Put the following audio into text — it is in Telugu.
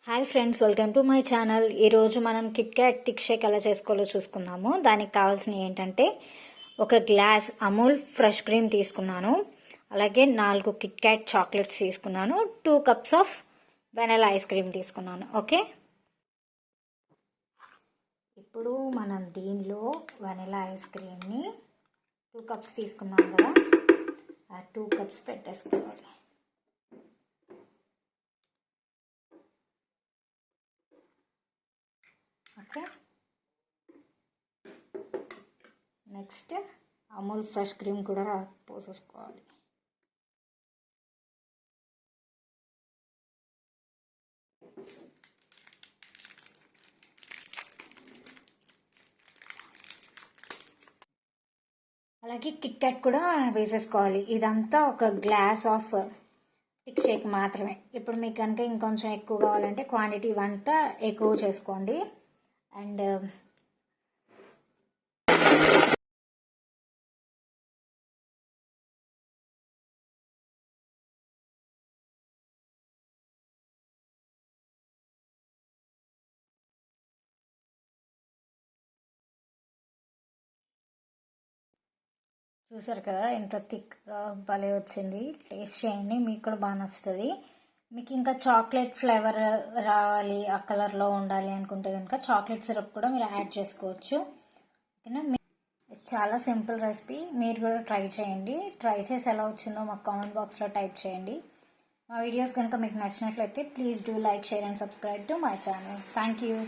Hi friends, welcome to my channel. ఈరోజు మనం కిట్కాట్ థిక్ షేక్ ఎలా చేసుకోవాలో చూసుకుందాము. దానికి కావాల్సినవి ఏంటంటే ఒక గ్లాస్ అమూల్ ఫ్రెష్ క్రీమ్ తీసుకున్నాను, అలాగే 4 కిట్కాట్ చాక్లెట్స్ తీసుకున్నాను, 2 cups of vanilla ice cream తీసుకున్నాను. ఓకే, ఇప్పుడు మనం దీనిలో వెనిలా ఐస్ క్రీమ్ని 2 కప్స్ తీసుకున్నాం కదా, ఆ 2 కప్స్ పెట్టేసుకోవాలి. Okay, next Amul fresh cream కూడా పోసేసుకోవాలి. అలాగే కిట్కాట్ కూడా వేసేసుకోవాలి. ఇదంతా ఒక గ్లాస్ ఆఫ్ థిక్ షేక్ మాత్రమే. ఇప్పుడు మీకు కనుక ఇంకొంచెం ఎక్కువ కావాలంటే క్వాంటిటీ ఇవంతా ఎక్కువ చేసుకోండి. అండ్ చూసారు కదా ఎంత థిక్గా భలే వచ్చింది. టేస్ట్ చేయండి, మీకు కూడా బాగా నచ్చుతుంది. మీకు ఇంకా చాక్లెట్ ఫ్లేవర్ రావాలి, ఆ కలర్లో ఉండాలి అనుకుంటే కనుక చాక్లెట్ సిరప్ కూడా మీరు యాడ్ చేసుకోవచ్చు. ఓకేనా, చాలా సింపుల్ రెసిపీ, మీరు కూడా ట్రై చేయండి. ట్రై చేసి ఎలా వచ్చిందో మాకు కామెంట్ బాక్స్లో టైప్ చేయండి. మా వీడియోస్ కనుక మీకు నచ్చినట్లయితే please do like, share and subscribe to my channel. Thank you.